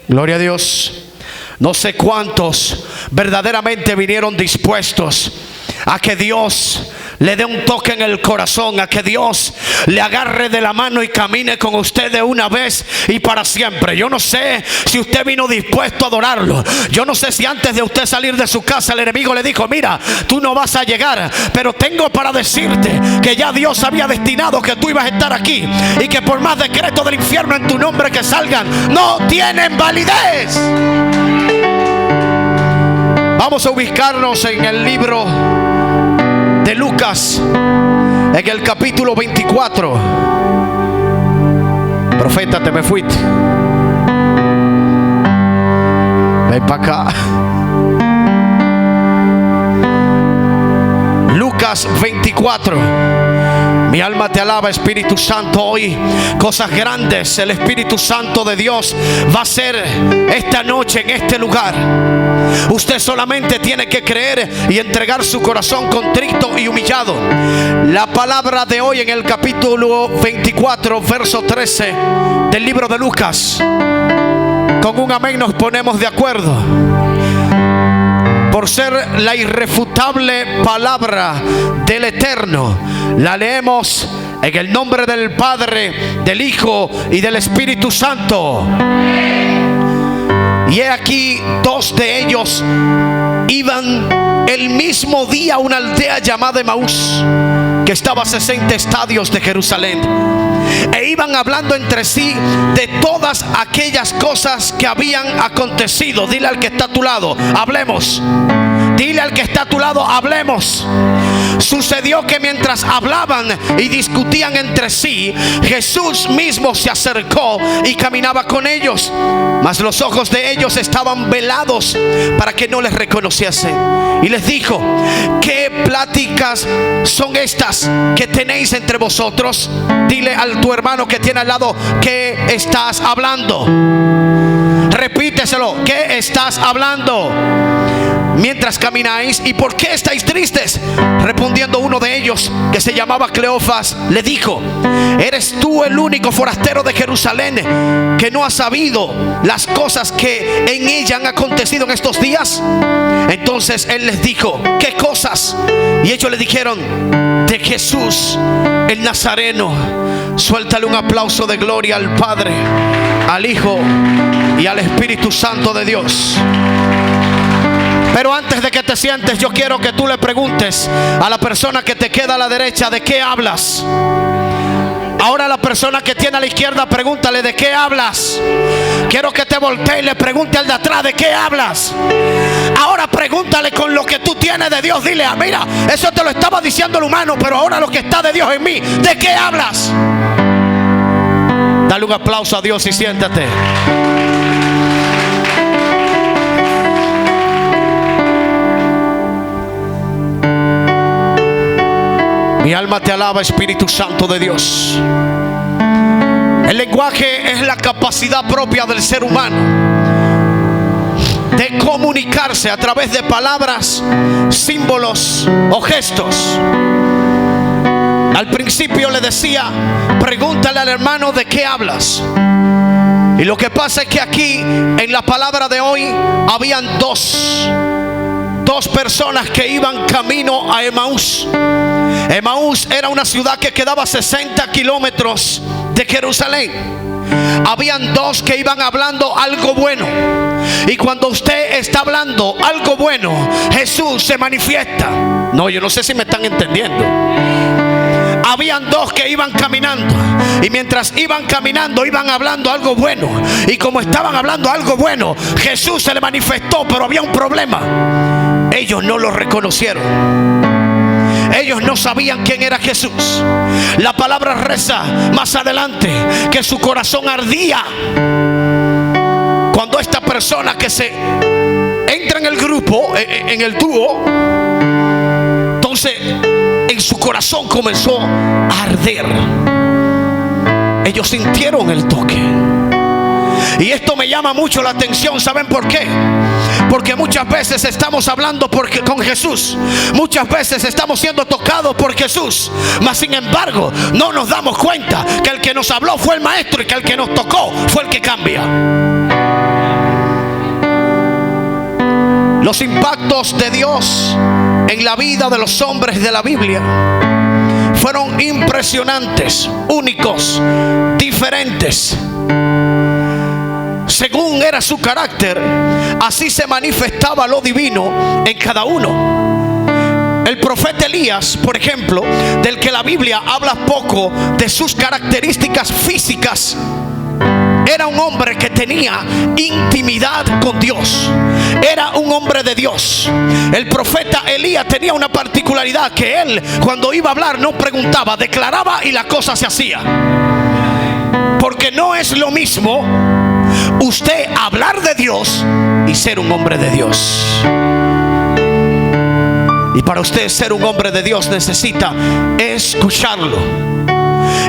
Gloria a Dios. No sé cuántos verdaderamente vinieron dispuestos a que Dios le dé un toque en el corazón, a que Dios le agarre de la mano y camine con usted de una vez y para siempre. Yo no sé si usted vino dispuesto a adorarlo. Yo no sé si antes de usted salir de su casa el enemigo le dijo: mira, tú no vas a llegar, pero tengo para decirte que ya Dios había destinado que tú ibas a estar aquí, y que por más decretos del infierno en tu nombre que salgan, no tienen validez. Vamos a ubicarnos en el libro de Lucas, en el capítulo 24. Profeta, te me fuiste. Ven para acá. Lucas 24. Mi alma te alaba, Espíritu Santo. Hoy cosas grandes el Espíritu Santo de Dios va a hacer esta noche en este lugar. Usted solamente tiene que creer y entregar su corazón contrito y humillado. La palabra de hoy en el capítulo 24, verso 13 del libro de Lucas. Con un amén nos ponemos de acuerdo. Por ser la irrefutable palabra del Eterno, la leemos en el nombre del Padre, del Hijo y del Espíritu Santo. Y he aquí, dos de ellos iban el mismo día a una aldea llamada Emaús, que estaba a 60 estadios de Jerusalén, e iban hablando entre sí de todas aquellas cosas que habían acontecido. Dile al que está a tu lado: hablemos. Dile al que está a tu lado: hablemos. Sucedió que mientras hablaban y discutían entre sí, Jesús mismo se acercó y caminaba con ellos, mas los ojos de ellos estaban velados para que no les reconociesen. Y les dijo: ¿qué pláticas son estas que tenéis entre vosotros? Dile a tu hermano que tiene al lado: ¿qué estás hablando? Repíteselo: ¿qué estás hablando mientras camináis? ¿Y por qué estáis tristes? Respondiendo uno de ellos, que se llamaba Cleofas, le dijo: ¿eres tú el único forastero de Jerusalén que no ha sabido las cosas que en ella han acontecido en estos días? Entonces él les dijo: ¿qué cosas? Y ellos le dijeron: de Jesús el Nazareno. Suéltale un aplauso de gloria al Padre, al Hijo y al Espíritu Santo de Dios. Pero antes de que te sientes, yo quiero que tú le preguntes a la persona que te queda a la derecha: ¿de qué hablas? Ahora la persona que tiene a la izquierda, pregúntale: ¿de qué hablas? Quiero que te voltee y le pregunte al de atrás: ¿de qué hablas? Ahora pregúntale con lo que tú tienes de Dios. Dile: mira, eso te lo estaba diciendo el humano, pero ahora lo que está de Dios en mí, ¿de qué hablas? Dale un aplauso a Dios y siéntate. Mi alma te alaba, Espíritu Santo de Dios. El lenguaje es la capacidad propia del ser humano de comunicarse a través de palabras, símbolos o gestos. Al principio le decía: pregúntale al hermano ¿de qué hablas? Y lo que pasa es que aquí en la palabra de hoy habían dos personas que iban camino a Emaús. Emaús era una ciudad que quedaba a 60 kilómetros de Jerusalén. Habían dos que iban hablando algo bueno. Y cuando usted está hablando algo bueno, Jesús se manifiesta. No, yo no sé si me están entendiendo. Habían dos que iban caminando, y mientras iban caminando iban hablando algo bueno. Y como estaban hablando algo bueno, Jesús se le manifestó, pero había un problema. Ellos no lo reconocieron. Ellos no sabían quién era Jesús. La palabra reza más adelante que su corazón ardía cuando esta persona que se entra en el grupo, en el dúo, entonces en su corazón comenzó a arder. Ellos sintieron el toque. Y esto me llama mucho la atención. ¿Saben por qué? Porque muchas veces estamos hablando con Jesús, muchas veces estamos siendo tocados por Jesús, mas sin embargo no nos damos cuenta que el que nos habló fue el Maestro, y que el que nos tocó fue el que cambia. Los impactos de Dios en la vida de los hombres de la Biblia fueron impresionantes, únicos, diferentes. Según era su carácter, así se manifestaba lo divino en cada uno. El profeta Elías, por ejemplo, del que la Biblia habla poco de sus características físicas, era un hombre que tenía intimidad con Dios. Era un hombre de Dios. El profeta Elías tenía una particularidad, que él, cuando iba a hablar, no preguntaba, declaraba y la cosa se hacía. Porque no es lo mismo usted hablar de Dios y ser un hombre de Dios. Y para usted ser un hombre de Dios necesita escucharlo.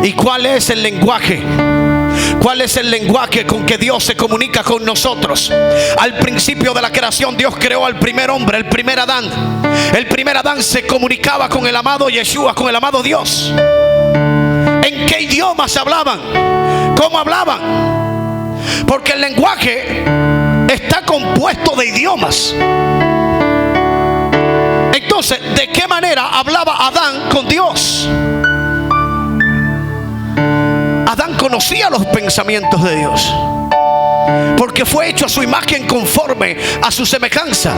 ¿Y cuál es el lenguaje? ¿Cuál es el lenguaje con que Dios se comunica con nosotros? Al principio de la creación, Dios creó al primer hombre, el primer Adán. El primer Adán se comunicaba con el amado Yeshua, con el amado Dios. ¿En qué idiomas hablaban? ¿Cómo hablaban? Porque el lenguaje está compuesto de idiomas. Entonces, ¿de qué manera hablaba Adán con Dios? Adán conocía los pensamientos de Dios, porque fue hecho a su imagen, conforme a su semejanza.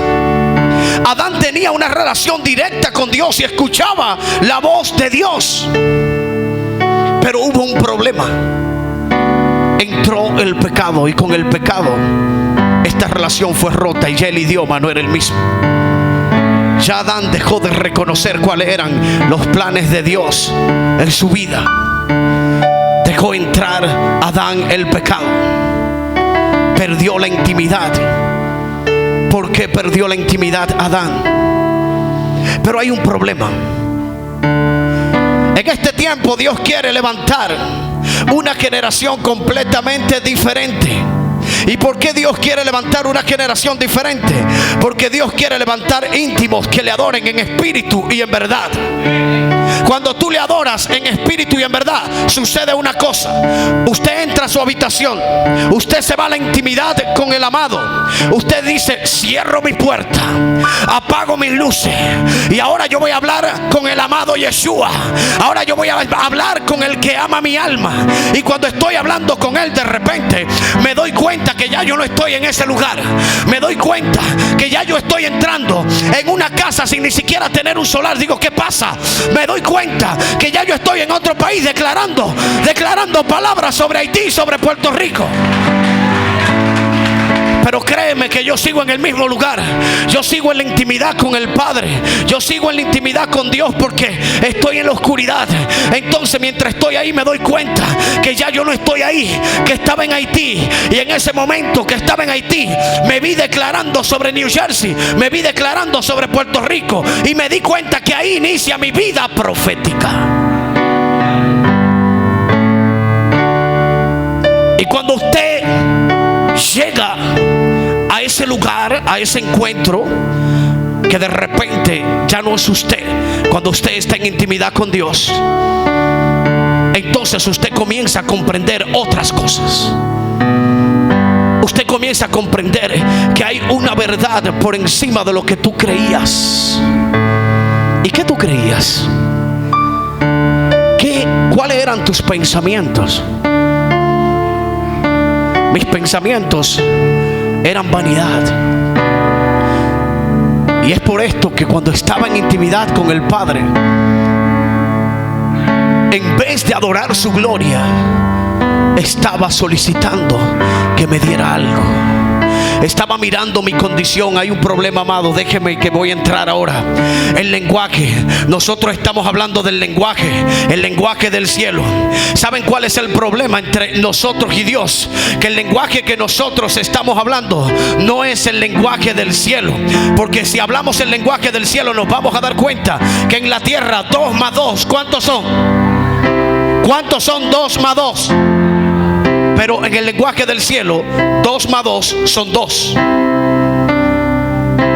Adán tenía una relación directa con Dios y escuchaba la voz de Dios. Pero hubo un problema. Entró el pecado, y con el pecado esta relación fue rota y ya el idioma no era el mismo. Ya Adán dejó de reconocer cuáles eran los planes de Dios en su vida. Dejó entrar Adán el pecado. Perdió la intimidad. ¿Por qué perdió la intimidad Adán? Pero hay un problema. En este tiempo Dios quiere levantar una generación completamente diferente. ¿Y por qué Dios quiere levantar una generación diferente? Porque Dios quiere levantar íntimos que le adoren en espíritu y en verdad. Cuando tú le adoras en espíritu y en verdad, sucede una cosa. Usted entra a su habitación, usted se va a la intimidad con el amado. Usted dice: cierro mi puerta, apago mis luces, y ahora yo voy a hablar con el amado Yeshua. Ahora yo voy a hablar con el que ama mi alma. Y cuando estoy hablando con él, de repente me doy cuenta que ya yo no estoy en ese lugar. Me doy cuenta que ya yo estoy entrando en una casa sin ni siquiera tener un solar. Digo: ¿qué pasa? Me doy cuenta que ya yo estoy en otro país declarando palabras sobre Haití y sobre Puerto Rico. Pero créeme que yo sigo en el mismo lugar. Yo sigo en la intimidad con el Padre. Yo sigo en la intimidad con Dios, porque estoy en la oscuridad. Entonces, mientras estoy ahí, me doy cuenta que ya yo no estoy ahí, que estaba en Haití. Y en ese momento que estaba en Haití, me vi declarando sobre New Jersey, me vi declarando sobre Puerto Rico, y me di cuenta que ahí inicia mi vida profética. Y cuando usted llega a ese lugar, a ese encuentro, que de repente ya no es usted, cuando usted está en intimidad con Dios, entonces usted comienza a comprender otras cosas. Usted comienza a comprender que hay una verdad por encima de lo que tú creías. ¿Y qué tú creías? ¿Cuáles eran tus pensamientos? Mis pensamientos eran vanidad. Y es por esto que cuando estaba en intimidad con el Padre, en vez de adorar su gloria, estaba solicitando que me diera algo. Estaba mirando mi condición. Hay un problema, amado. Déjeme que voy a entrar ahora. El lenguaje. Nosotros estamos hablando del lenguaje, el lenguaje del cielo. ¿Saben cuál es el problema entre nosotros y Dios? Que el lenguaje que nosotros estamos hablando no es el lenguaje del cielo. Porque si hablamos el lenguaje del cielo, nos vamos a dar cuenta que en la tierra 2 más 2, ¿cuántos son? ¿Cuántos son 2 más 2? Pero en el lenguaje del cielo, 2 más 2 son 2.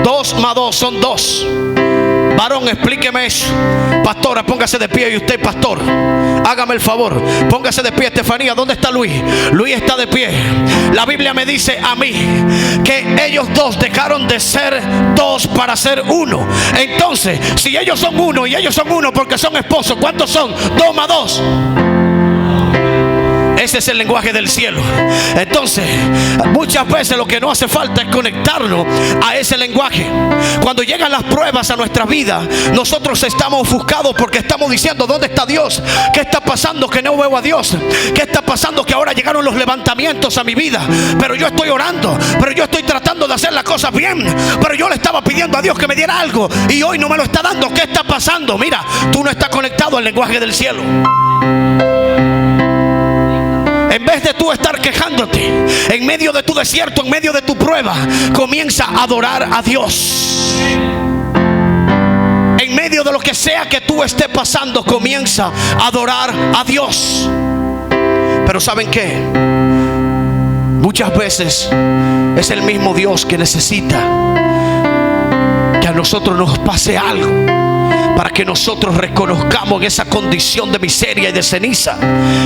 2 más 2 son 2. Varón, explíqueme eso. Pastora, póngase de pie. Y usted, pastor, hágame el favor, póngase de pie. Estefanía, ¿dónde está Luis? Luis está de pie. La Biblia me dice a mí que ellos dos dejaron de ser dos para ser uno. Entonces, si ellos son uno y ellos son uno porque son esposos, ¿cuántos son? 2 más 2. Ese es el lenguaje del cielo. Entonces, muchas veces lo que no hace falta es conectarnos a ese lenguaje. Cuando llegan las pruebas a nuestra vida, nosotros estamos ofuscados porque estamos diciendo: ¿dónde está Dios? ¿Qué está pasando que no veo a Dios? ¿Qué está pasando que ahora llegaron los levantamientos a mi vida? Pero yo estoy orando, pero yo estoy tratando de hacer las cosas bien, pero yo le estaba pidiendo a Dios que me diera algo y hoy no me lo está dando. ¿Qué está pasando? Mira, tú no estás conectado al lenguaje del cielo. En vez de tú estar quejándote en medio de tu desierto, en medio de tu prueba, comienza a adorar a Dios. En medio de lo que sea que tú estés pasando, comienza a adorar a Dios. Pero ¿saben qué? Muchas veces es el mismo Dios que necesita que a nosotros nos pase algo para que nosotros reconozcamos en esa condición de miseria y de ceniza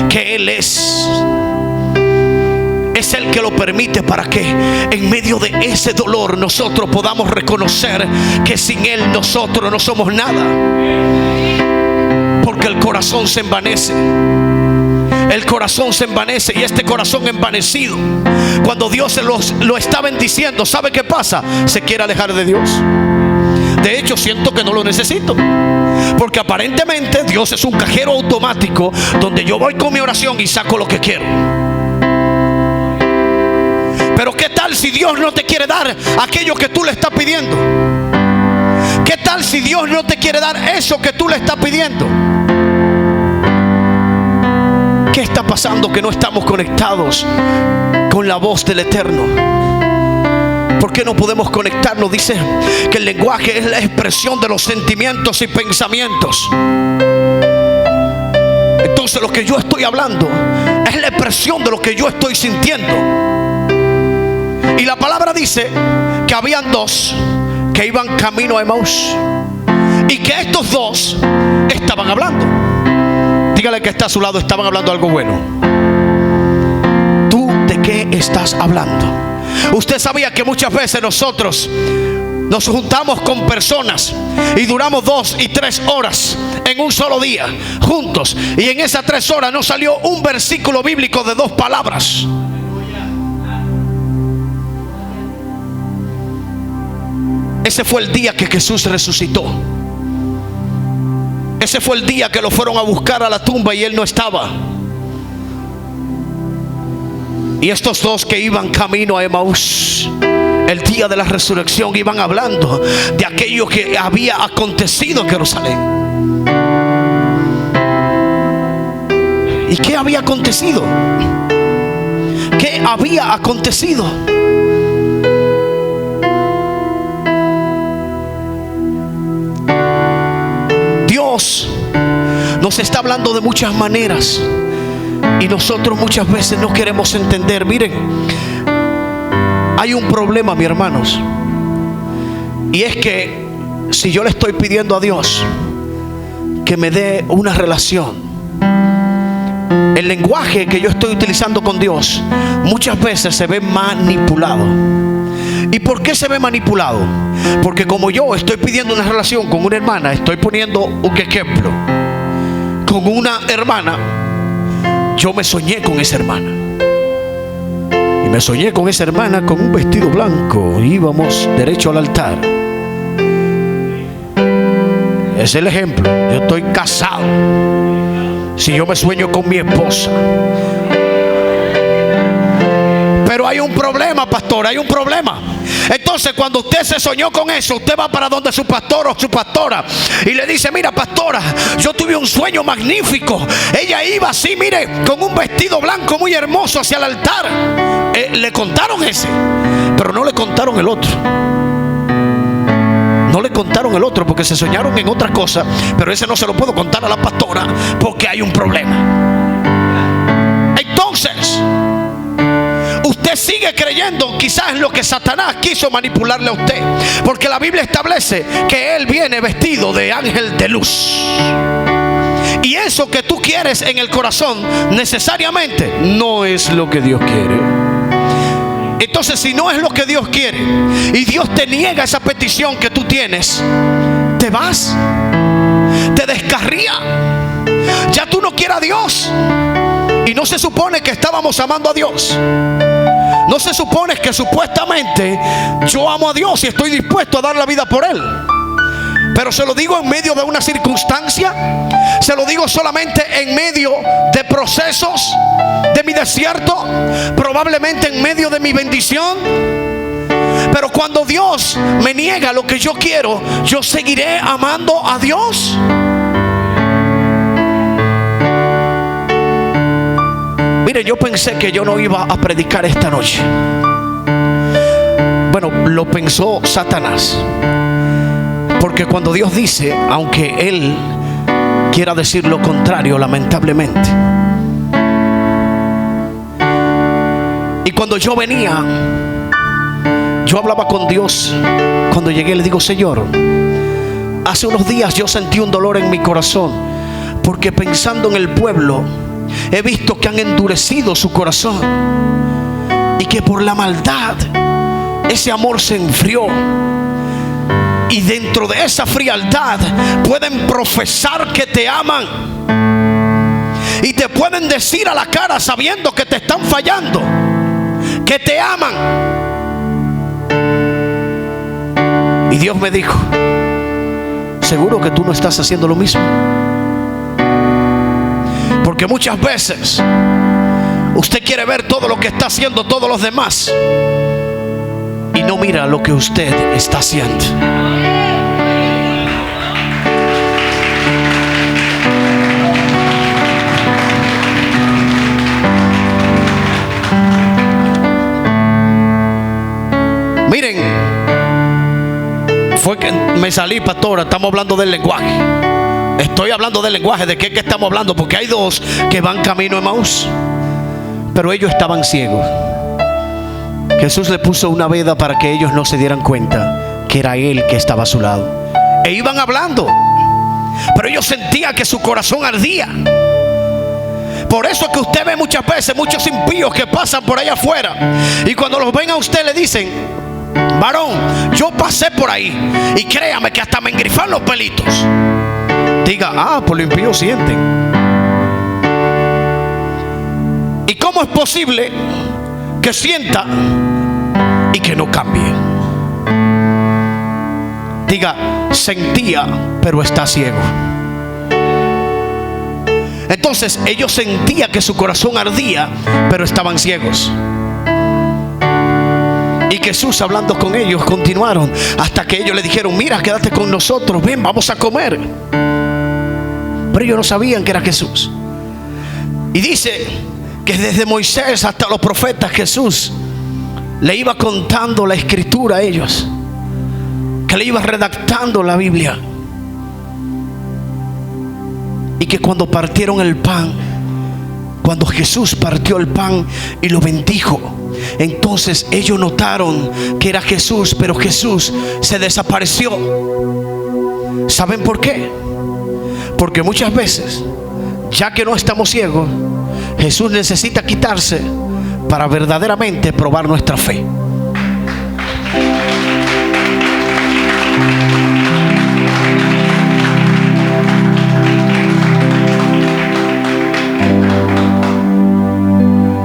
que Él es el que lo permite, para que en medio de ese dolor nosotros podamos reconocer que sin Él nosotros no somos nada. Porque el corazón se envanece. El corazón se envanece, y este corazón envanecido, cuando Dios lo está bendiciendo, ¿sabe qué pasa? Se quiere alejar de Dios. De hecho, siento que no lo necesito, porque aparentemente Dios es un cajero automático donde yo voy con mi oración y saco lo que quiero. Pero ¿qué tal si Dios no te quiere dar aquello que tú le estás pidiendo? ¿Qué tal si Dios no te quiere dar eso que tú le estás pidiendo? ¿Qué está pasando que no estamos conectados con la voz del Eterno? ¿Por qué no podemos conectarnos? Dice que el lenguaje es la expresión de los sentimientos y pensamientos. Entonces lo que yo estoy hablando es la expresión de lo que yo estoy sintiendo. Y la palabra dice que habían dos que iban camino a Emaús, y que estos dos estaban hablando. Dígale que está a su lado: estaban hablando algo bueno. ¿Tú de qué estás hablando? Usted sabía que muchas veces nosotros nos juntamos con personas y duramos 2 y 3 horas en un solo día juntos, y en esas 3 horas no salió un versículo bíblico de 2 palabras. Ese fue el día que Jesús resucitó. Ese fue el día que lo fueron a buscar a la tumba y Él no estaba. Y estos dos que iban camino a Emaús, el día de la resurrección, iban hablando de aquello que había acontecido en Jerusalén. ¿Y qué había acontecido? ¿Qué había acontecido? Dios nos está hablando de muchas maneras y nosotros muchas veces no queremos entender. Miren, hay un problema, mis hermanos, y es que si yo le estoy pidiendo a Dios que me dé una relación, el lenguaje que yo estoy utilizando con Dios muchas veces se ve manipulado. ¿Y por qué se ve manipulado? Porque como yo estoy pidiendo una relación con una hermana, estoy poniendo un ejemplo con una hermana, yo me soñé con esa hermana. Y me soñé con esa hermana con un vestido blanco, íbamos derecho al altar. Es el ejemplo. Yo estoy casado. Si yo me sueño con mi esposa. Pero hay un problema, pastor, hay un problema. Entonces cuando usted se soñó con eso, usted va para donde su pastor o su pastora y le dice: mira, pastora, yo tuve un sueño magnífico. Ella iba así, mire, con un vestido blanco muy hermoso hacia el altar. Le contaron ese, pero no le contaron el otro. No le contaron el otro porque se soñaron en otra cosa, pero ese no se lo puedo contar a la pastora porque hay un problema. Entonces usted usted sigue creyendo quizás en lo que Satanás quiso manipularle a usted, porque la Biblia establece que él viene vestido de ángel de luz. Y eso que tú quieres en el corazón necesariamente no es lo que Dios quiere. Entonces, si no es lo que Dios quiere y Dios te niega esa petición que tú tienes, te vas, te descarría. Ya tú no quieres a Dios. Y no se supone que estábamos amando a Dios. No se supone que supuestamente yo amo a Dios y estoy dispuesto a dar la vida por Él. Pero se lo digo en medio de una circunstancia, se lo digo solamente en medio de procesos de mi desierto, probablemente en medio de mi bendición. Pero cuando Dios me niega lo que yo quiero, yo seguiré amando a Dios. Mire, yo pensé que yo no iba a predicar esta noche. Bueno, lo pensó Satanás. Porque cuando Dios dice, aunque Él quiera decir lo contrario, lamentablemente. Y cuando yo venía, yo hablaba con Dios. Cuando llegué le digo: Señor, hace unos días yo sentí un dolor en mi corazón, porque pensando en el pueblo, he visto que han endurecido su corazón y que por la maldad ese amor se enfrió. Y dentro de esa frialdad pueden profesar que te aman y te pueden decir a la cara, sabiendo que te están fallando, que te aman. Y Dios me dijo: seguro que tú no estás haciendo lo mismo. Porque muchas veces usted quiere ver todo lo que está haciendo todos los demás y no mira lo que usted está haciendo. Miren, fue que me salí, pastora. Estamos hablando del lenguaje. Estoy hablando del lenguaje. ¿De qué estamos hablando? Porque hay dos que van camino a Emaús, pero ellos estaban ciegos. Jesús le puso una veda para que ellos no se dieran cuenta que era Él que estaba a su lado. E iban hablando, pero ellos sentían que su corazón ardía. Por eso es que usted ve muchas veces muchos impíos que pasan por allá afuera, y cuando los ven a usted le dicen: varón, yo pasé por ahí y créame que hasta me engrifan los pelitos. Diga: pues los impíos sienten. ¿Y cómo es posible que sienta y que no cambie? Diga: sentía pero está ciego. Entonces ellos sentían que su corazón ardía, pero estaban ciegos. Y Jesús, hablando con ellos, continuaron hasta que ellos le dijeron: mira, quédate con nosotros, ven, vamos a comer. Pero ellos no sabían que era Jesús. Y dice que desde Moisés hasta los profetas, Jesús le iba contando la escritura a ellos, que le iba redactando la Biblia. Y que cuando partieron el pan, cuando Jesús partió el pan y lo bendijo, entonces ellos notaron que era Jesús, pero Jesús se desapareció. ¿Saben por qué? Porque muchas veces, ya que no estamos ciegos, Jesús necesita quitarse para verdaderamente probar nuestra fe.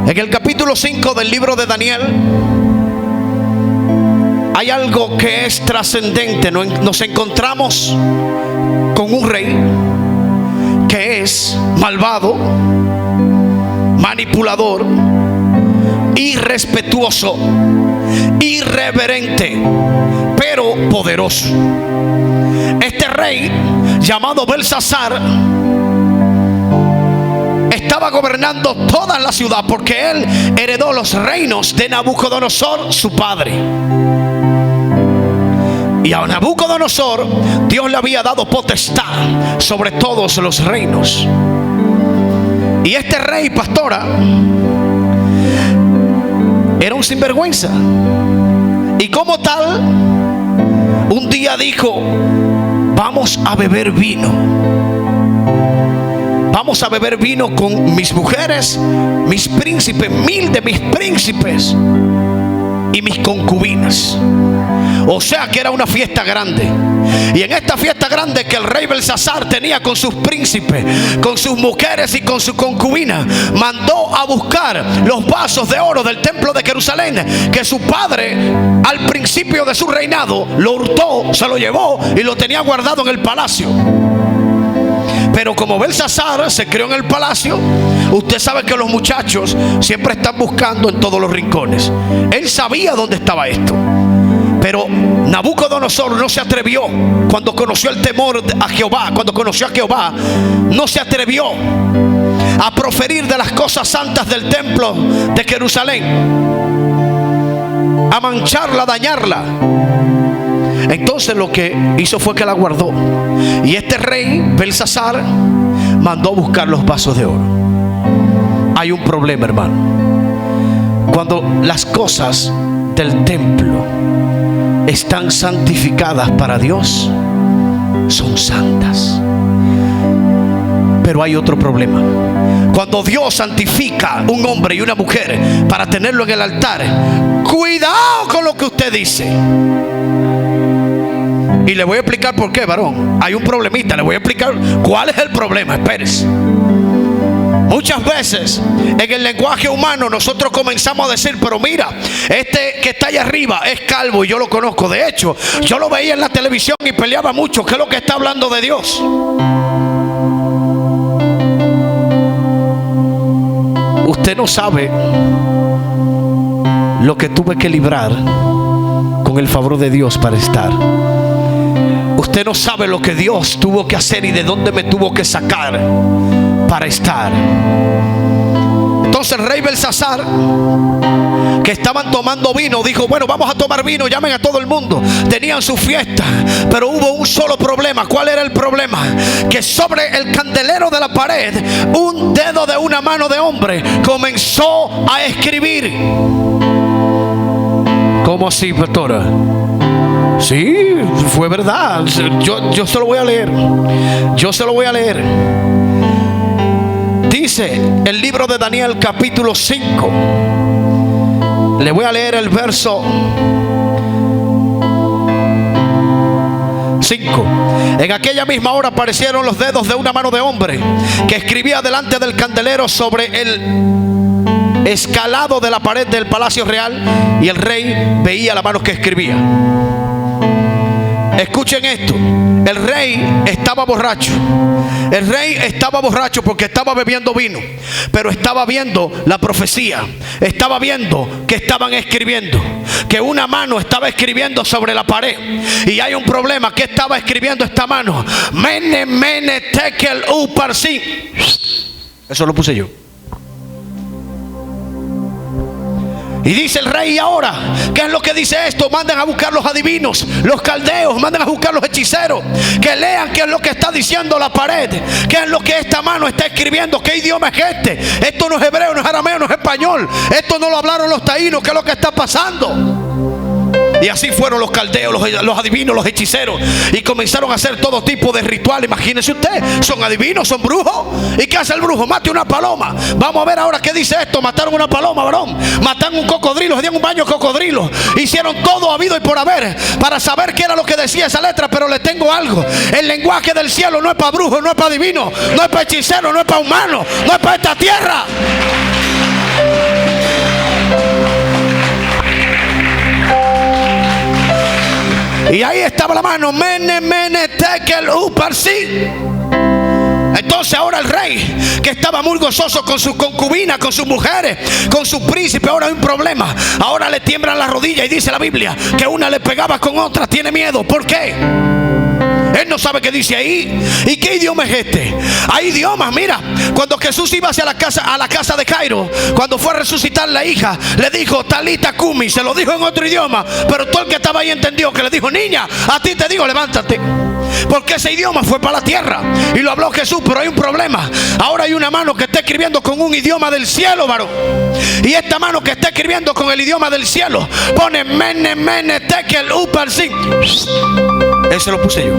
En el capítulo 5 del libro de Daniel hay algo que es trascendente. Nos encontramos con un rey que es malvado, manipulador, irrespetuoso, irreverente, pero poderoso. Este rey, llamado Belsasar, estaba gobernando toda la ciudad, porque él heredó los reinos de Nabucodonosor, su padre. Y a Nabucodonosor Dios le había dado potestad sobre todos los reinos. Y este rey, pastora, Era un sinvergüenza. Y como tal, un día dijo: vamos a beber vino. Vamos a beber vino con mis mujeres, mis príncipes, 1000 de mis príncipes y mis concubinas. O sea que era una fiesta grande. Y en esta fiesta grande que el rey Belsasar tenía con sus príncipes, con sus mujeres y con su concubina, mandó a buscar los vasos de oro del templo de Jerusalén, que su padre al principio de su reinado lo hurtó, se lo llevó y lo tenía guardado en el palacio. Pero como Belsasar se crió en el palacio, usted sabe que los muchachos siempre están buscando en todos los rincones. Él sabía dónde estaba esto. Pero Nabucodonosor no se atrevió, cuando conoció el temor a Jehová, cuando conoció a Jehová, no se atrevió a proferir de las cosas santas del templo de Jerusalén, a mancharla, a dañarla. Entonces lo que hizo fue que la guardó. Y este rey Belsasar mandó a buscar los vasos de oro. Hay un problema, hermano. Cuando las cosas del templo están santificadas para Dios, son santas. Pero hay otro problema. Cuando Dios santifica un hombre y una mujer para tenerlo en el altar, cuidado con lo que usted dice. Y le voy a explicar por qué, varón. Hay un problemita, le voy a explicar cuál es el problema. Espérese. Muchas veces en el lenguaje humano nosotros comenzamos a decir: pero mira, este que está allá arriba es calvo y yo lo conozco. De hecho, yo lo veía en la televisión y peleaba mucho. ¿Qué es lo que está hablando de Dios? Usted no sabe lo que tuve que librar con el favor de Dios para estar. Usted no sabe lo que Dios tuvo que hacer y de dónde me tuvo que sacar para estar. Entonces el rey Belsasar, que estaban tomando vino, dijo: bueno, vamos a tomar vino, llamen a todo el mundo. Tenían su fiesta, pero hubo un solo problema. ¿Cuál era el problema? Que sobre el candelero de la pared, un dedo de una mano de hombre comenzó a escribir. ¿Cómo así, pastora? Sí, fue verdad. Yo se lo voy a leer. Yo se lo voy a leer. Dice el libro de Daniel capítulo 5. Le voy a leer el verso 5. En aquella misma hora aparecieron los dedos de una mano de hombre que escribía delante del candelero sobre el escalado de la pared del palacio real, y el rey veía la mano que escribía. Escuchen esto. El rey estaba borracho. El rey estaba borracho porque estaba bebiendo vino, pero estaba viendo la profecía. Estaba viendo que estaban escribiendo, que una mano estaba escribiendo sobre la pared. Y hay un problema. ¿Qué estaba escribiendo esta mano? Mene, mene, tekel, uparsin. Eso lo puse yo. Y dice el rey: ¿y ahora qué es lo que dice esto? Manden a buscar los adivinos, los caldeos, manden a buscar los hechiceros, que lean qué es lo que está diciendo la pared, qué es lo que esta mano está escribiendo, qué idioma es este. Esto no es hebreo, no es arameo, no es español. Esto no lo hablaron los taínos. ¿Qué es lo que está pasando? Y así fueron los caldeos, los adivinos, los hechiceros, y comenzaron a hacer todo tipo de ritual. Imagínense usted, son adivinos, son brujos. ¿Y qué hace el brujo? Mate una paloma. Vamos a ver ahora qué dice esto. Mataron una paloma, varón. Mataron un cocodrilo, se dieron un baño de cocodrilo. Hicieron todo habido y por haber para saber qué era lo que decía esa letra. Pero le tengo algo: el lenguaje del cielo no es para brujos, no es para adivinos, no es para hechiceros, no es para humanos, no es para esta tierra. Y ahí estaba la mano: mene, mene, tekel, uparsin. Entonces ahora el rey, que estaba muy gozoso con sus concubinas, con sus mujeres, con sus príncipes, ahora hay un problema. Ahora le tiemblan las rodillas, y dice la Biblia que una le pegaba con otra. Tiene miedo. ¿Por qué? Él no sabe qué dice ahí. ¿Y qué idioma es este? Hay idiomas. Mira, cuando Jesús iba hacia la casa de Jairo, cuando fue a resucitar la hija, le dijo: Talita Kumi. Se lo dijo en otro idioma, pero todo el que estaba ahí entendió que le dijo: niña, a ti te digo, levántate. Porque ese idioma fue para la tierra y lo habló Jesús pero hay un problema. Ahora hay una mano que está escribiendo con un idioma del cielo, varón. Y esta mano que está escribiendo con el idioma del cielo pone mene, mene, tekel, upar, sin. Ese lo puse yo.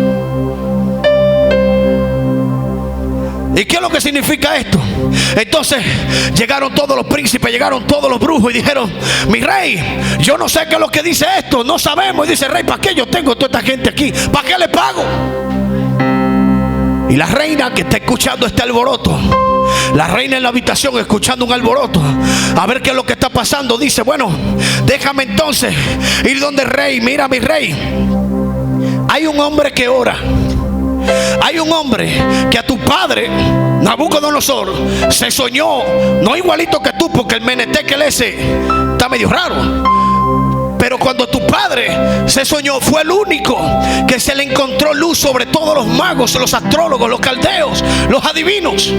¿Y qué es lo que significa esto? Entonces llegaron todos los príncipes, llegaron todos los brujos y dijeron: mi rey, yo no sé qué es lo que dice esto, no sabemos. Y dice: rey, ¿para qué yo tengo toda esta gente aquí? ¿Para qué le pago? Y la reina que está escuchando este alboroto, la reina en la habitación escuchando un alboroto, a ver qué es lo que está pasando, dice: bueno, déjame entonces ir donde el rey. Mira, mi rey, hay un hombre que ora. Hay un hombre que a tu padre Nabucodonosor se soñó, no igualito que tú, porque el menetekel ese está medio raro, pero cuando tu padre se soñó, fue el único que se le encontró luz sobre todos los magos, los astrólogos, los caldeos, los adivinos.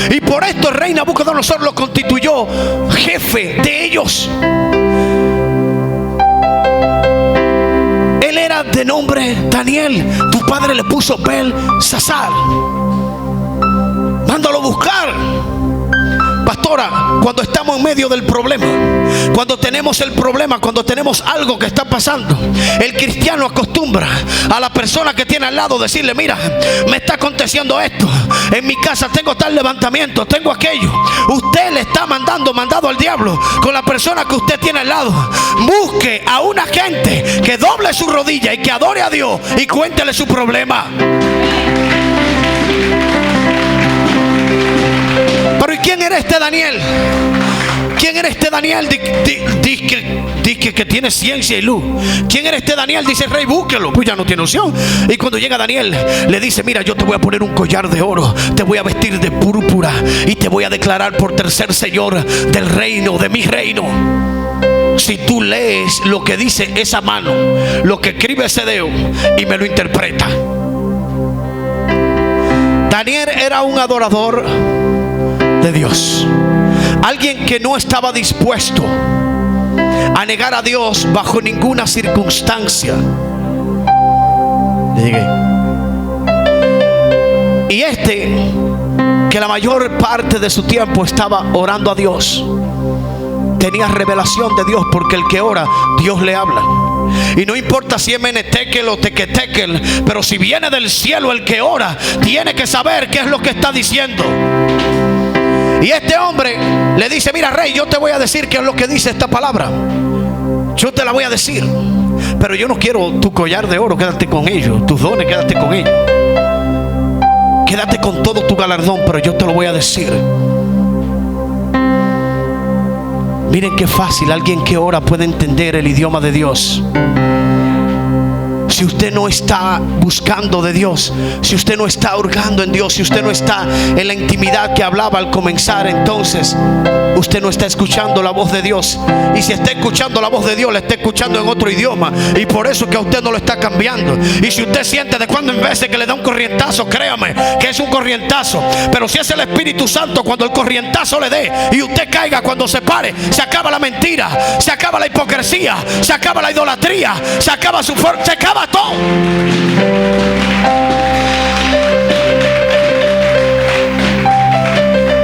Y por esto el rey Nabucodonosor lo constituyó jefe de ellos. Él era de nombre Daniel. Tu padre le puso Belsasar. Mándalo a buscar. Pastora, cuando estamos en medio del problema, cuando tenemos el problema, cuando tenemos algo que está pasando, el cristiano acostumbra a la persona que tiene al lado decirle: mira, me está aconteciendo esto, en mi casa tengo tal levantamiento, tengo aquello. Usted le está mandado al diablo con la persona que usted tiene al lado. Busque a una gente que doble su rodilla y que adore a Dios y cuéntele su problema. Pero ¿y quién era este Daniel? ¿Quién era este Daniel? Dice que tiene ciencia y luz. ¿Quién era este Daniel? Dice el rey: búsquelo. Pues ya no tiene opción. Y cuando llega Daniel, le dice: mira, yo te voy a poner un collar de oro, te voy a vestir de púrpura y te voy a declarar por tercer señor del reino, de mi reino. Si tú lees lo que dice esa mano, lo que escribe ese dedo, y me lo interpreta. Daniel era un adorador de Dios, alguien que no estaba dispuesto a negar a Dios bajo ninguna circunstancia. Y que la mayor parte de su tiempo estaba orando a Dios, tenía revelación de Dios, porque el que ora, Dios le habla. Y no importa si es menetekel o tequetekel, pero si viene del cielo, el que ora tiene que saber qué es lo que está diciendo. Y este hombre le dice: mira, rey, yo te voy a decir qué es lo que dice esta palabra. Yo te la voy a decir, pero yo no quiero tu collar de oro, quédate con ellos. Tus dones, quédate con ellos. Quédate con todo tu galardón, pero yo te lo voy a decir. Miren qué fácil alguien que ora puede entender el idioma de Dios. Si usted no está buscando de Dios, si usted no está hurgando en Dios, si usted no está en la intimidad que hablaba al comenzar, entonces usted no está escuchando la voz de Dios. Y si está escuchando la voz de Dios, la está escuchando en otro idioma, y por eso que a usted no lo está cambiando. Y si usted siente de cuando en vez que le da un corrientazo, créame que es un corrientazo. Pero si es el Espíritu Santo, cuando el corrientazo le dé y usted caiga, cuando se pare, se acaba la mentira, se acaba la hipocresía, se acaba la idolatría, se acaba se acaba todo.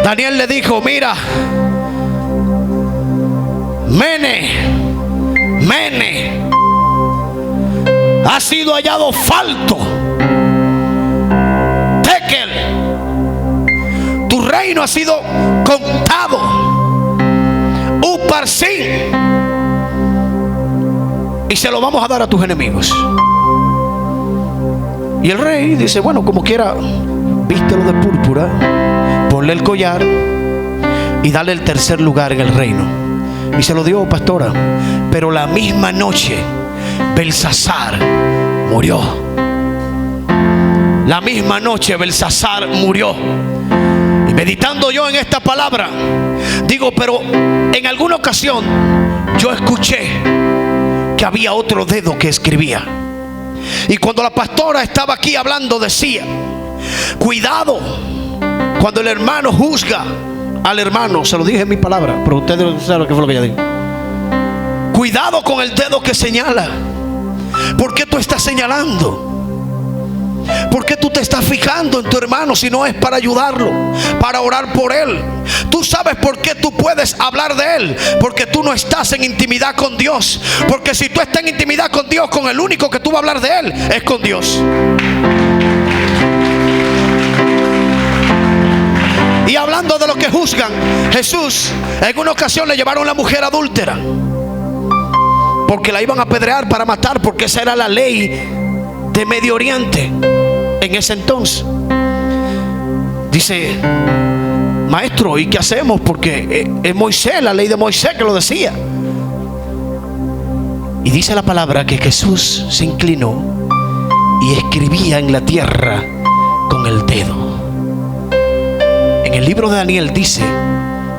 Daniel le dijo: mira, Mene, ha sido hallado falto. Tekel, tu reino ha sido contado. Uparsin, y se lo vamos a dar a tus enemigos. Y el rey dice: bueno, como quiera, vístelo de púrpura, ponle el collar y dale el tercer lugar en el reino. Y se lo dio, pastora. Pero la misma noche Belsasar murió. La misma noche Belsasar murió. Y meditando yo en esta palabra, digo, pero en alguna ocasión yo escuché que había otro dedo que escribía. Y cuando la pastora estaba aquí hablando, decía: cuidado cuando el hermano juzga al hermano. Se lo dije en mi palabra, pero ustedes saben lo que fue lo que ella dijo. Cuidado con el dedo que señala. ¿Por qué tú estás señalando? ¿Por qué tú te estás fijando en tu hermano si no es para ayudarlo, para orar por él? Tú sabes por qué tú puedes hablar de él, porque tú no estás en intimidad con Dios. Porque si tú estás en intimidad con Dios, con el único que tú vas a hablar de él es con Dios. Y hablando de lo que juzgan, Jesús en una ocasión le llevaron a la mujer adúltera, porque la iban a apedrear para matar, porque esa era la ley de Medio Oriente en ese entonces. Dice: maestro, ¿y qué hacemos? Porque es Moisés, la ley de Moisés que lo decía. Y dice la palabra que Jesús se inclinó y escribía en la tierra con el dedo. En el libro de Daniel dice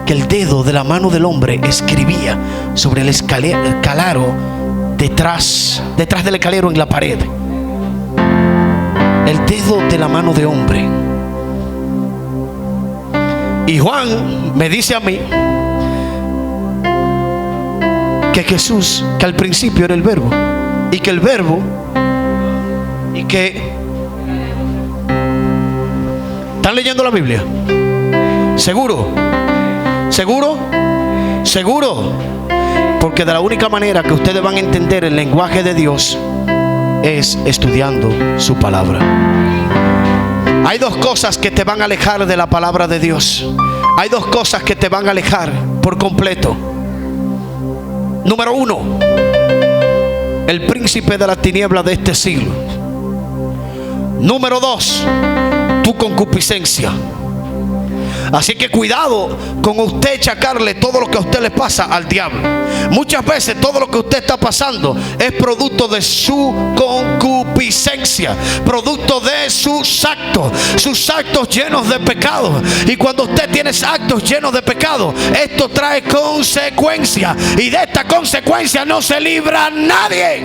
que el dedo de la mano del hombre escribía sobre el escalero detrás del escalero en la pared. El dedo de la mano de hombre. Y Juan me dice a mí que Jesús, que al principio era el verbo, y que el verbo, y que... ¿Están leyendo la Biblia? ¿Seguro? ¿Seguro? ¿Seguro? Porque de la única manera que ustedes van a entender el lenguaje de Dios es estudiando su palabra. Hay dos cosas que te van a alejar de la palabra de Dios. Hay dos cosas que te van a alejar por completo. Número uno, el príncipe de la tiniebla de este siglo. Número dos, tu concupiscencia. Así que cuidado con usted echacarle todo lo que a usted le pasa al diablo. Muchas veces todo lo que usted está pasando es producto de su concupiscencia, producto de sus actos llenos de pecado. Y cuando usted tiene actos llenos de pecado, esto trae consecuencias, y de esta consecuencia no se libra nadie.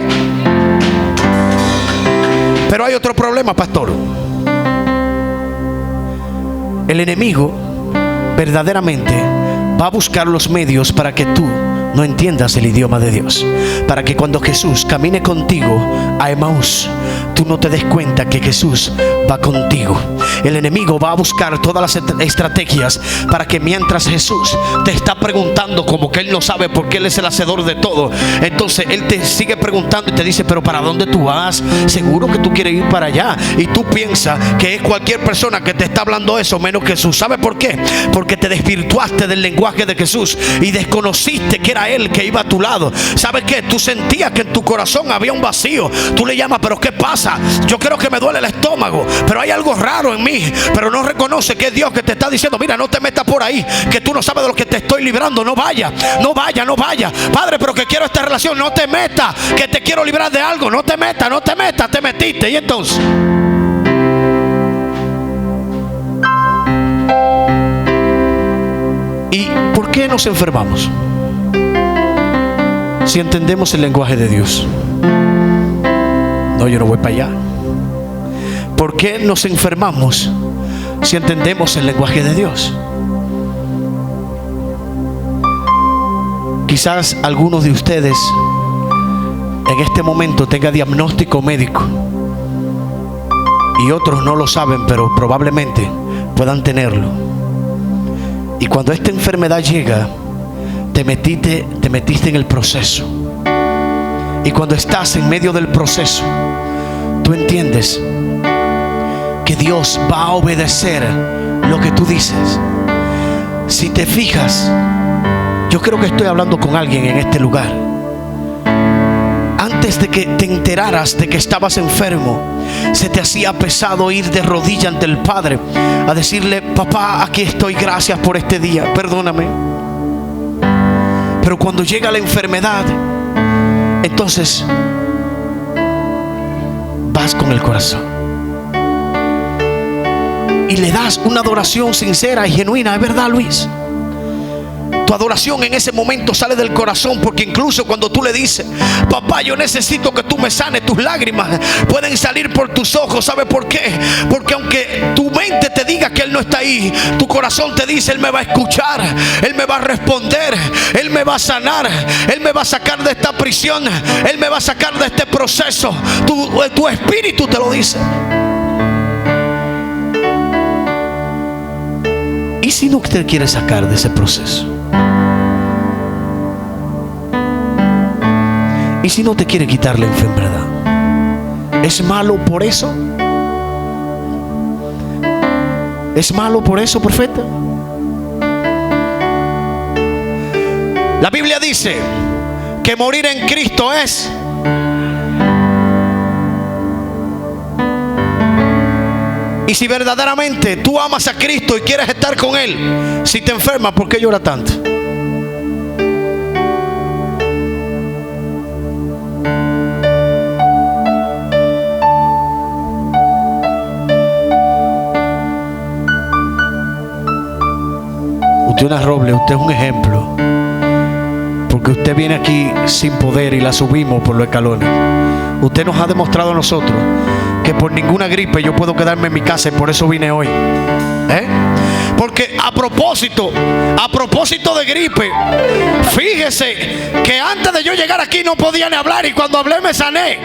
Pero hay otro problema, pastor. El enemigo verdaderamente va a buscar los medios para que tú no entiendas el idioma de Dios, para que cuando Jesús camine contigo a Emaús, tú no te des cuenta que Jesús va contigo. El enemigo va a buscar todas las estrategias para que mientras Jesús te está preguntando, como que él no sabe porque él es el hacedor de todo, entonces él te sigue preguntando y te dice: pero ¿para dónde tú vas? Seguro que tú quieres ir para allá. Y tú piensas que es cualquier persona que te está hablando eso menos Jesús. ¿Sabe por qué? Porque te desvirtuaste del lenguaje de Jesús y desconociste que era él que iba a tu lado. ¿Sabes qué? Tú sentías que en tu corazón había un vacío. Tú le llamas: pero ¿qué pasa? Yo creo que me duele el estómago, pero hay algo raro en mí. Pero no reconoce que es Dios que te está diciendo: mira, no te metas por ahí, que tú no sabes de lo que te estoy librando. No vaya, no vaya, no vaya. Padre, pero que quiero esta relación. No te metas, que te quiero librar de algo. No te metas, no te metas. Te metiste. Y entonces, ¿y por qué nos enfermamos si entendemos el lenguaje de Dios? No, yo no voy para allá. ¿Por qué nos enfermamos si entendemos el lenguaje de Dios? Quizás algunos de ustedes en este momento tengan diagnóstico médico y otros no lo saben, pero probablemente puedan tenerlo. Y cuando esta enfermedad llega, te metiste en el proceso. Y cuando estás en medio del proceso, tú entiendes que Dios va a obedecer lo que tú dices. Si te fijas, yo creo que estoy hablando con alguien en este lugar. Antes de que te enteraras de que estabas enfermo, se te hacía pesado ir de rodillas ante el Padre a decirle: papá, aquí estoy, gracias por este día, perdóname. Pero cuando llega la enfermedad, entonces vas con el corazón y le das una adoración sincera y genuina. ¿Es verdad, Luis? Tu adoración en ese momento sale del corazón, porque incluso cuando tú le dices: papá, yo necesito que tú me sanes, tus lágrimas pueden salir por tus ojos. ¿Sabe por qué? Porque aunque tu mente te diga que Él no está ahí, tu corazón te dice: Él me va a escuchar, Él me va a responder, Él me va a sanar, Él me va a sacar de esta prisión, Él me va a sacar de este proceso. Tu espíritu te lo dice. ¿Y si no te quiere sacar de ese proceso? ¿Y si no te quiere quitar la enfermedad? ¿Es malo por eso? ¿Es malo por eso, profeta? La Biblia dice que morir en Cristo es y si verdaderamente tú amas a Cristo y quieres estar con Él, si te enfermas, ¿por qué llora tanto? Usted una roble, usted es un ejemplo. Porque usted viene aquí sin poder y la subimos por los escalones. Usted nos ha demostrado a nosotros que por ninguna gripe yo puedo quedarme en mi casa y por eso vine hoy. Porque a propósito de gripe, fíjese que antes de yo llegar aquí no podía ni hablar y cuando hablé me sané,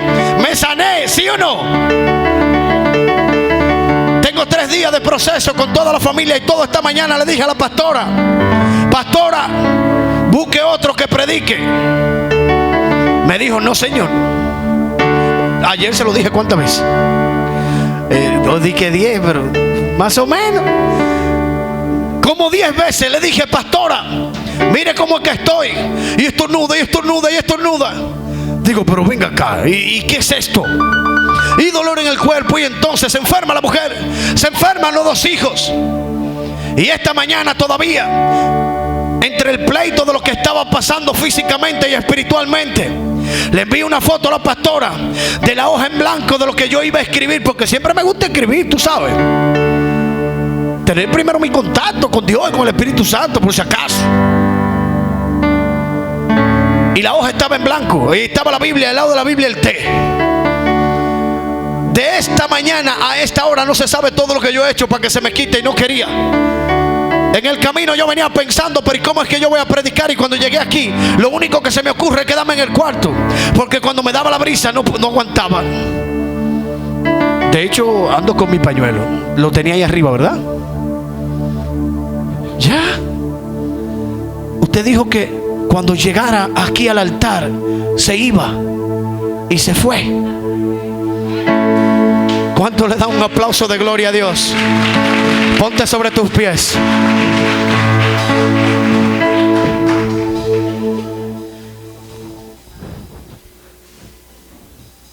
¿sí o no? Tengo 3 días de proceso con toda la familia y todo. Esta mañana le dije a la pastora, busque otro que predique. Me dijo, no señor. Ayer se lo dije cuántas veces. Yo dije 10, pero más o menos. Como 10 veces le dije, pastora, mire cómo es que estoy. Y estornuda, y estornuda, y estornuda. Digo, pero venga acá, ¿y qué es esto? Y dolor en el cuerpo. Y entonces se enferma la mujer, se enferman los 2 hijos. Y esta mañana todavía, entre el pleito de lo que estaba pasando físicamente y espiritualmente, le envío una foto a la pastora de la hoja en blanco de lo que yo iba a escribir, porque siempre me gusta escribir, tú sabes. Tener primero mi contacto con Dios y con el Espíritu Santo, por si acaso. Y la hoja estaba en blanco y estaba la Biblia, al lado de la Biblia el té. De esta mañana a esta hora no se sabe todo lo que yo he hecho para que se me quite y no quería. En el camino yo venía pensando, pero ¿y cómo es que yo voy a predicar? Y cuando llegué aquí, lo único que se me ocurre es quedarme en el cuarto, porque cuando me daba la brisa no aguantaba. De hecho, ando con mi pañuelo. Lo tenía ahí arriba, ¿verdad? Ya. Usted dijo que cuando llegara aquí al altar se iba y se fue. ¿Cuánto le da un aplauso de gloria a Dios? Ponte sobre tus pies.